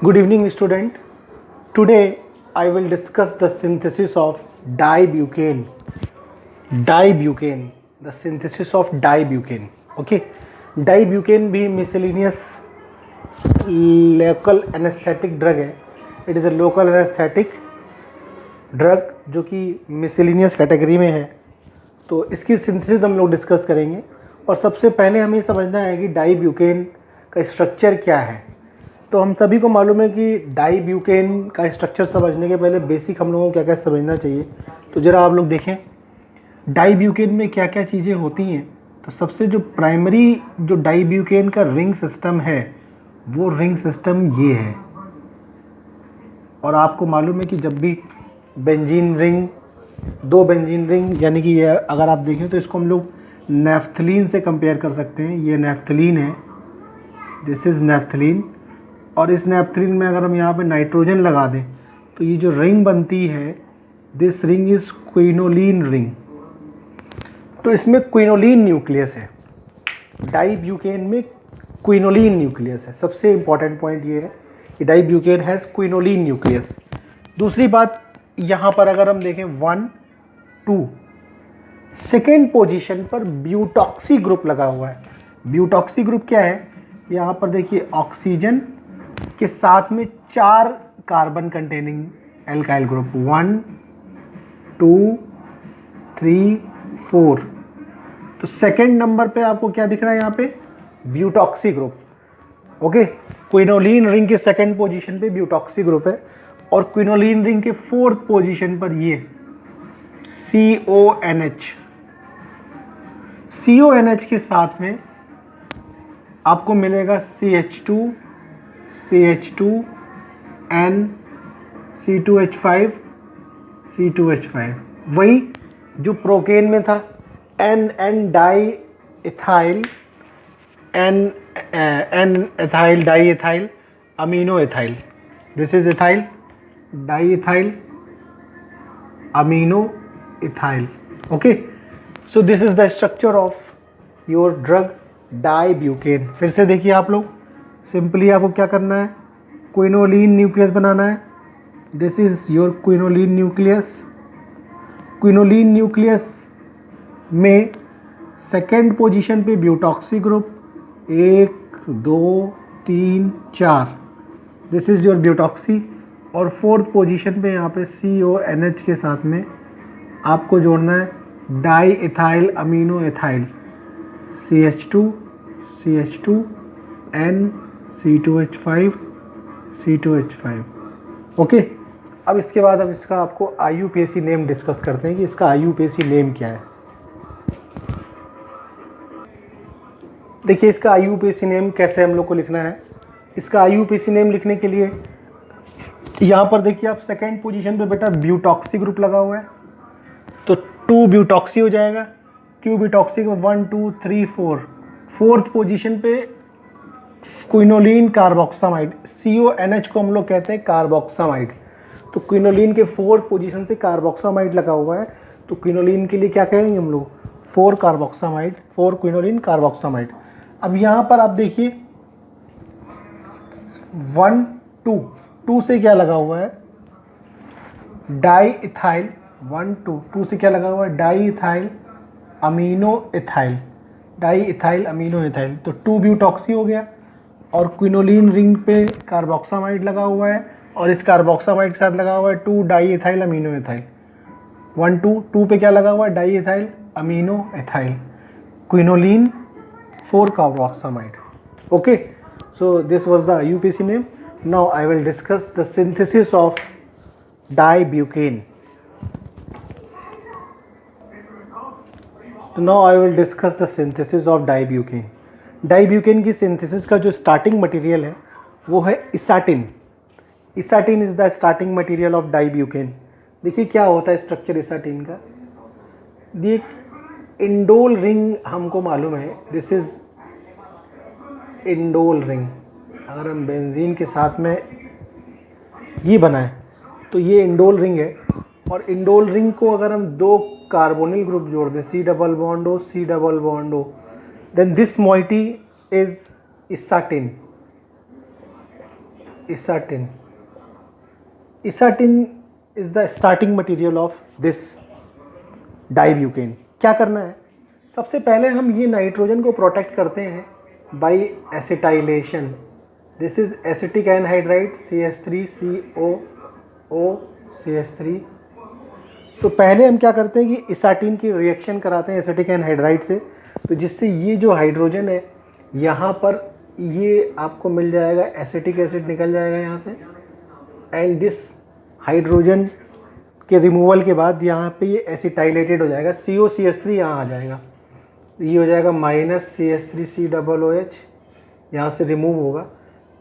Good evening, student. Today I will discuss the synthesis of dibutane. Dibutane, the synthesis of dibutane. Okay, dibutane भी miscellaneous local anesthetic drug है. It is a local anesthetic drug जो कि miscellaneous category में है. तो इसकी synthesis हम लोग डिस्कस करेंगे और सबसे पहले हमें समझना है कि डाइब्यूकेन का स्ट्रक्चर क्या है. तो हम सभी को मालूम है कि डाइब्यूकेन का स्ट्रक्चर समझने के पहले बेसिक हम लोगों को क्या क्या समझना चाहिए. तो ज़रा आप लोग देखें डाइब्यूकेन में क्या क्या चीज़ें होती हैं. तो सबसे जो प्राइमरी जो डाइब्यूकेन का रिंग सिस्टम है वो रिंग सिस्टम ये है. और आपको मालूम है कि जब भी बेंजीन रिंग, दो बेंजीन रिंग, यानी कि ये अगर आप देखें तो इसको हम लोग नेफ्थलीन से कंपेयर कर सकते हैं. ये नेफ्थलीन है, दिस इज़ नेफ्थलीन. और इस नेफ्थलीन में अगर हम यहाँ पे नाइट्रोजन लगा दें तो ये जो रिंग बनती है, this ring is quinoline ring. तो इसमें क्विनोलिन न्यूक्लियस है. डाइब्यूकेन में क्विनोलिन न्यूक्लियस है. सबसे इम्पॉर्टेंट पॉइंट ये है कि डाइब्यूकेन हैज़ क्विनोलिन न्यूक्लियस. दूसरी बात, यहाँ पर अगर हम देखें 1, 2, सेकेंड पोजीशन पर ब्यूटॉक्सी ग्रुप लगा हुआ है. ब्यूटॉक्सी ग्रुप क्या है? यहाँ पर देखिए ऑक्सीजन के साथ में 4 कार्बन कंटेनिंग एल्काइल ग्रुप, 1, 2, 3, 4. तो सेकेंड नंबर पे आपको क्या दिख रहा है यहाँ पे? Butoxy group. Okay, quinoline ring के सेकेंड पोजीशन पे ब्यूटॉक्सी ग्रुप है और क्विनोलिन रिंग के फोर्थ पोजीशन पर ये CONH. CONH के साथ में आपको मिलेगा CH2, CH2, N, C2H5, C2H5. वही जो प्रोकेन में था, N diethyl, N ethyl diethyl amino ethyl. This is ethyl, diethyl, amino ethyl. Okay, so this is the structure of your drug dibucaine. फिर से देखिए आप लोग, simply आपको क्या करना है? क्विनोलिन न्यूक्लियस बनाना है. This is your quinoline nucleus. Quinoline nucleus में सेकेंड पोजीशन पे butoxy group 1, 2, 3, 4. This is your butoxy. और फोर्थ पोजीशन पे यहाँ पे CONH के साथ में आपको जोड़ना है di ethyl amino ethyl, CH2, CH2, N, C2H5, C2H5. Okay, अब इसके बाद हम इसका आपको IUPAC नेम डिस्कस करते हैं कि इसका IUPAC नेम क्या है. देखिए इसका IUPAC नेम कैसे हम लोग को लिखना है. इसका IUPAC नेम लिखने के लिए यहाँ पर देखिए आप सेकेंड पोजीशन पे बेटा ब्यूटॉक्सी ग्रुप लगा हुआ है तो 2 ब्यूटॉक्सी हो जाएगा. 2 ब्यूटॉक्सी में 1, 2, 3, 4. फोर्थ पोजीशन पे क्विनोलिन कार्बोक्सामाइड, CONH को हम लोग कहते हैं कार्बोक्सामाइड. तो क्विनोलिन के फोर्थ पोजीशन से कार्बोक्सामाइड लगा हुआ है. तो क्विनोलिन के लिए क्या कहेंगे हम लोग? 4 कार्बोक्सामाइड, 4 क्विनोलिन कार्बोक्सामाइड. अब यहाँ पर आप देखिए 1, 2, 2 से क्या लगा हुआ है? Di ethyl. 1, 2, 2 से क्या लगा हुआ है? Di ethyl amino ethyl, diethyl amino ethyl. तो 2 ब्यूटॉक्सी हो गया और क्विनोलिन रिंग पे कार्बोक्सामाइड लगा हुआ है और इस कार्बोक्सामाइड के साथ लगा हुआ है 2 डाई इथाइल अमीनो इथाइल. 1, 2, 2 पे क्या लगा हुआ है? Di ethyl amino ethyl, quinoline 4 carboxamide. Okay, so this was the IUPAC name. Now I will discuss the synthesis of dibutane. So now I will discuss the synthesis of dibutane. Dibucaine की synthesis का जो starting material है वो है isatin. Isatin is the starting material of dibucaine. देखिए क्या होता है स्ट्रक्चर इसाटिन का. ये इंडोल रिंग हमको मालूम है, दिस इज इंडोल रिंग. अगर हम बेंजीन के साथ में ये बनाएं तो ये इंडोल रिंग है. और इंडोल रिंग को अगर हम 2 कार्बोनिल ग्रुप जोड़ दें, C double bond O, C double bond O, then this moiety is isatin. Isatin is the starting material of this dibutane. क्या करना है, सबसे पहले हम ये नाइट्रोजन को प्रोटेक्ट करते हैं by acetylation. This is acetic anhydride CH3COO CH3। तो पहले हम क्या करते हैं कि इसाटिन की रिएक्शन कराते हैं एसिटिक एनहाइड्राइड से, तो जिससे ये जो हाइड्रोजन है यहाँ पर ये आपको मिल जाएगा, एसिटिक एसिड निकल जाएगा यहाँ से, एंड दिस हाइड्रोजन के रिमूवल के बाद यहाँ पे ये एसिटाइलेटेड हो जाएगा, COCH3 यहाँ आ जाएगा, ये हो जाएगा -CH3COOH, यहाँ से रिमूव होगा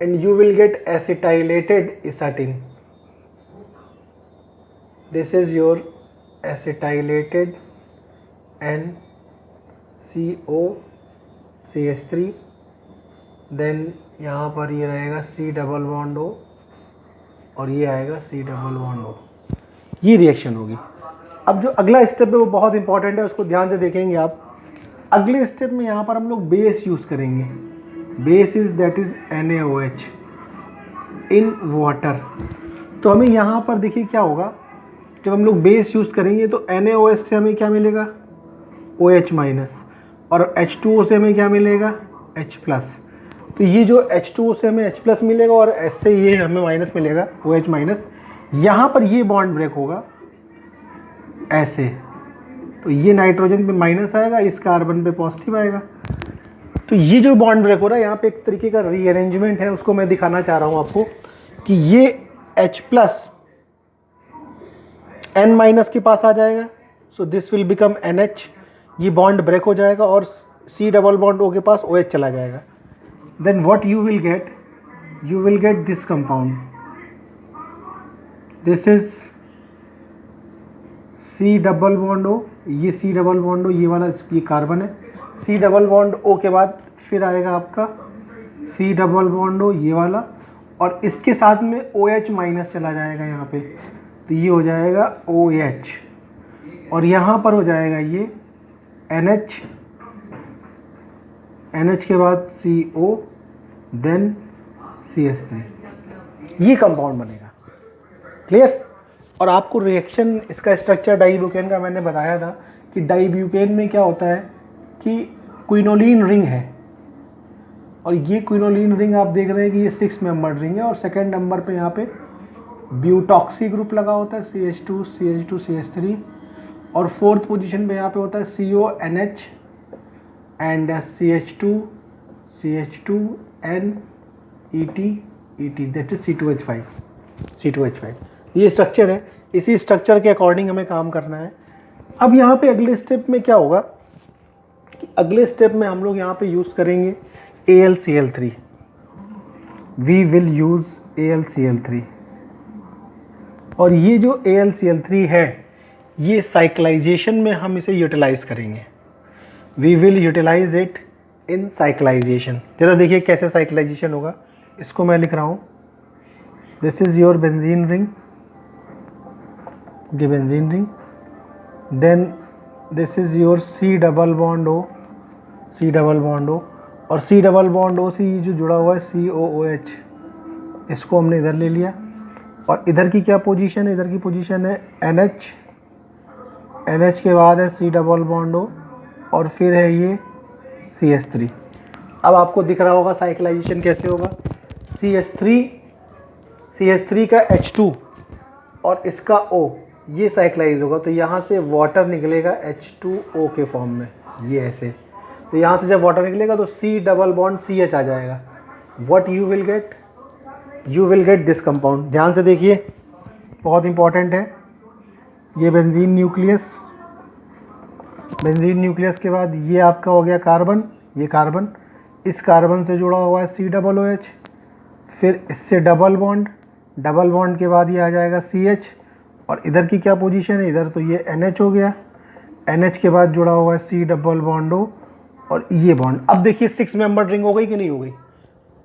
and you will get acetylated isatin. This is your acetylated NCOCH3, then यहाँ पर ये रहेगा C+O और ये आएगा C+O। ये रिएक्शन होगी। अब जो अगला स्टेप है वो बहुत इंपॉर्टेंट है, उसको ध्यान से देखेंगे आप। अगले स्टेप में यहाँ पर हम लोग बेस यूज़ करेंगे। Base is that is NaOH in water. तो हमें यहाँ पर देखिए क्या होगा, जब हम लोग बेस यूज़ करेंगे तो NaOH से हमें क्या मिलेगा, OH- और H2O से हमें क्या मिलेगा, H+। तो ये जो H2O से हमें H+ मिलेगा और S से ये हमें माइनस मिलेगा, OH-। यहाँ पर ये बॉन्ड ब्रेक होगा ऐसे, तो ये नाइट्रोजन पे माइनस आएगा, इस कार्बन पे पॉजिटिव आएगा। तो ये जो बॉन्ड ब्रेक हो रहा है यहाँ पे एक तरीके का रीअरेंजमेंट है, उसको मैं दिखाना चाह रहा हूँ आपको कि ये H+ N- के पास आ जाएगा, so this will become NH, ये बॉन्ड ब्रेक हो जाएगा और C+O के पास OH चला जाएगा। Then what you will get this compound, this is C+O, ये C+O, ये वाला ये कार्बन है, C+O के बाद फिर आएगा आपका C+O ये वाला, और इसके साथ में OH- चला जाएगा यहाँ पे, तो ये हो जाएगा OH, और यहाँ पर हो जाएगा ये NH के बाद CO, देन CH3, ये कंपाउंड बनेगा। क्लियर। और आपको रिएक्शन इसका स्ट्रक्चर डाइब्यूटेन का मैंने बताया था कि डाइब्यूटेन में क्या होता है कि क्विनोलिन रिंग है, और ये क्विनोलिन रिंग आप देख रहे हैं कि ये 6 मेंबर रिंग है, और सेकंड नंबर पे यहाँ पे ब्यूटॉक्सी ग्रुप लगा होता है CH2 CH2 CH3, और फोर्थ पोजीशन पे यहाँ पे होता है CONH and CH2 CH2 N ET that is C2H5। ये स्ट्रक्चर है, इसी स्ट्रक्चर के अकॉर्डिंग हमें काम करना है। अब यहाँ पे अगले स्टेप में क्या होगा कि अगले स्टेप में हम लोग यहाँ पे यूज़ करेंगे AlCl3। We will use AlCl3, और ये जो AlCl3 है ये साइक्लाइजेशन में हम इसे यूटिलाइज करेंगे। We will utilize it in cyclization. जरा देखिए कैसे साइक्लाइजेशन होगा, इसको मैं लिख रहा हूँ। This is your benzene ring, ये benzene ring, then this is your C+O, और C+O से ये जो जुड़ा हुआ है COOH, इसको हमने इधर ले लिया, और इधर की क्या पोजीशन है, इधर की पोजीशन है NH के बाद है C+O, और फिर है ये CH3। अब आपको दिख रहा होगा साइक्लाइजेशन कैसे होगा। CH3 का H2 और इसका O ये साइक्लाइज होगा, तो यहाँ से वाटर निकलेगा H2O के फॉर्म में, ये ऐसे। तो यहाँ से जब वाटर निकलेगा तो C+CH आ जाएगा। What you will get this compound. ध्यान से देखिए, बहुत इंपॉर्टेंट है। ये बेंजीन न्यूक्लियस के बाद ये आपका हो गया कार्बन, ये कार्बन, इस कार्बन से जुड़ा हुआ है COOH, फिर इससे डबल बॉन्ड के बाद ये आ जाएगा CH, और इधर की क्या पोजीशन है, इधर तो ये NH हो गया, NH के बाद जुड़ा हुआ है C+O और ये बॉन्ड। अब देखिए 6 मेंबर रिंग हो गई कि नहीं हो गई।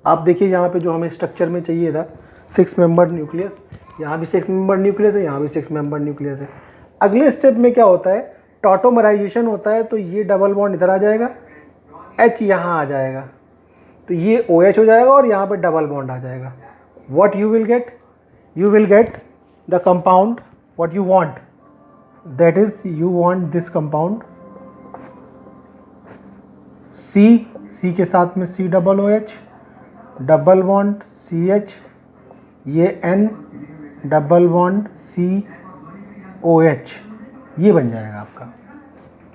आप देखिए यहाँ पे जो हमें स्ट्रक्चर में चाहिए था 6 मेंबर न्यूक्लियस, यहाँ भी 6 मेंबर न्यूक्लियस है, यहाँ भी 6 मेंबर न्यूक्लियस है। अगले स्टेप में क्या होता है, टॉटोमराइजेशन होता है, तो ये डबल बॉन्ड इधर आ जाएगा, H यहाँ आ जाएगा, तो ये OH हो जाएगा और यहाँ पे डबल बॉन्ड आ जाएगा। what you will get? You will get the compound what you want, that is you want this compound C के साथ में C double OH, double bond CH, ये N डबल बॉन्ड COH, ये बन जाएगा आपका।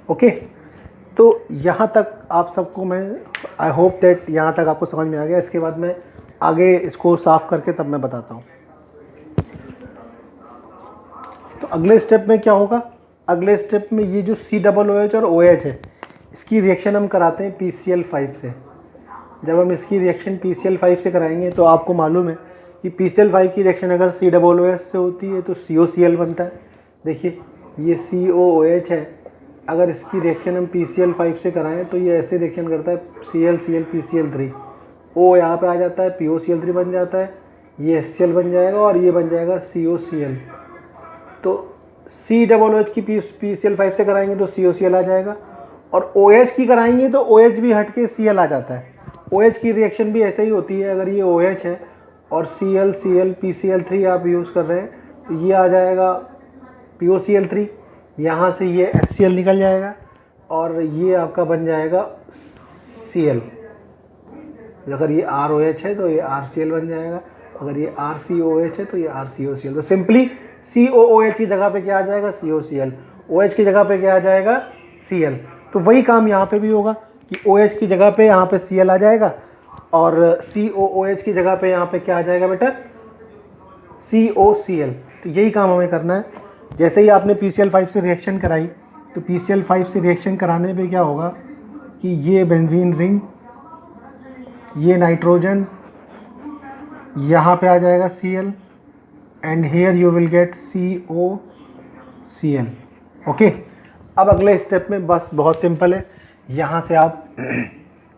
Okay, तो यहाँ तक आप सबको मैं आई होप दैट यहाँ तक आपको समझ में आ गया। इसके बाद मैं आगे इसको साफ़ करके तब मैं बताता हूँ। तो अगले स्टेप में क्या होगा? अगले स्टेप में ये जो C डबल OH और OH है, इसकी रिएक्शन हम कराते हैं PCl5 से। जब हम इसकी रिएक्शन PCl5 से कराएंगे तो आपको मालूम है कि PCl5 की रिएक्शन अगर C डबल OH से होती है तो COCl बनता है। देखिए ये COOH है, अगर इसकी रिएक्शन हम PCl5 से कराएं तो ये ऐसे रिएक्शन करता है ClCl PCl3, O यहाँ पे आ जाता है, POCl3 बन जाता है, ये HCl बन जाएगा और ये बन जाएगा COCl। तो C डबल OH की PCl5 से कराएंगे तो COCl आ जाएगा, और OH की कराएंगे तो OH भी हट के Cl आ जाता है। OH की रिएक्शन भी ऐसे ही होती है, अगर ये OH है और ClCl PCl3 आप यूज़ कर रहे हैं तो ये आ जाएगा POCl3, यहाँ से ये HCl निकल जाएगा और ये आपका बन जाएगा Cl। अगर ये ROH है तो ये RCl बन जाएगा, अगर ये RCOH है तो ये RCOCl। तो सिंपली COOH की जगह पे क्या आ जाएगा? COCl। OH की जगह पे क्या आ जाएगा? Cl। तो वही काम यहाँ पे भी होगा कि OH की जगह पे यहाँ पे Cl आ जाएगा और COOH की जगह पे यहाँ पे क्या आ जाएगा बेटा? COCl। तो यही काम हमें करना है। जैसे ही आपने PCl5 से रिएक्शन कराई तो PCl5 से रिएक्शन कराने पे क्या होगा कि ये बेंजीन रिंग, ये नाइट्रोजन, यहाँ पे आ जाएगा Cl and here you will get COCl। Okay, अब अगले स्टेप में बस बहुत सिंपल है। यहाँ से आप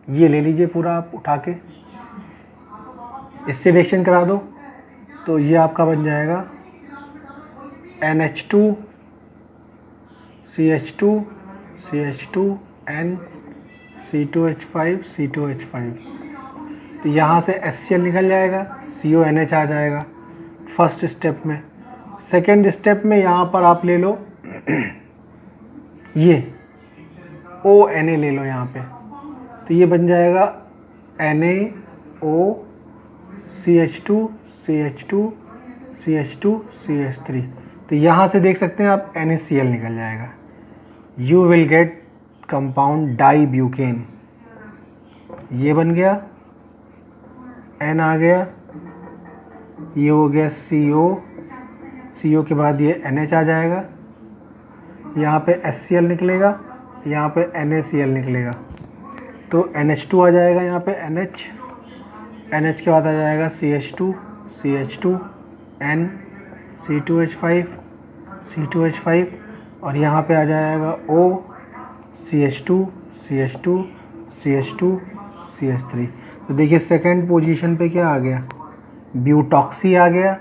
ये ले लीजिए पूरा, आप उठा के इससे रिएक्शन करा दो तो ये आपका बन जाएगा NH2 CH2 CH2 N C2H5 C2H5। तो यहाँ से HCl निकल जाएगा, CONH आ जाएगा फर्स्ट स्टेप में। सेकेंड स्टेप में यहाँ पर आप ले लो ये ONA ले लो यहाँ पे, तो ये बन जाएगा NaO CH2 CH2 CH2 CH3। तो यहाँ से देख सकते हैं आप NaCl निकल जाएगा। यू विल गेट कंपाउंड डाईब्यूकेन, ये बन गया, N आ गया, ये हो गया CO के बाद ये NH आ जाएगा, यहाँ पे HCl निकलेगा, यहाँ पे NaCl निकलेगा, तो NH2 आ जाएगा, यहाँ पे NH के बाद आ जाएगा CH2 N C2H5 और यहाँ पे आ जाएगा O CH3। तो देखिए सेकंड पोजीशन पे क्या आ गया? ब्यूटॉक्सी आ गया,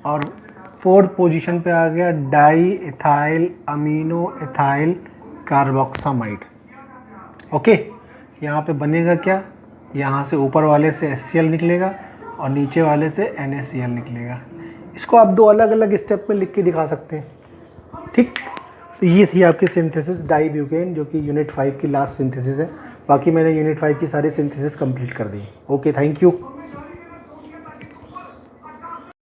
और फोर्थ पोजीशन पे आ गया di ethyl amino ethyl carboxamide. Okay, यहाँ पे बनेगा क्या? यहाँ से ऊपर वाले से HCl निकलेगा और नीचे वाले से NaCl निकलेगा। इसको आप दो अलग अलग स्टेप में लिख के दिखा सकते हैं। ठीक, तो ये थी आपकी सिंथेसिस डाईब्यूकेन, जो कि यूनिट 5 की लास्ट सिंथेसिस है। बाकी मैंने यूनिट 5 की सारी सिंथेसिस कंप्लीट कर दी। Okay, thank you.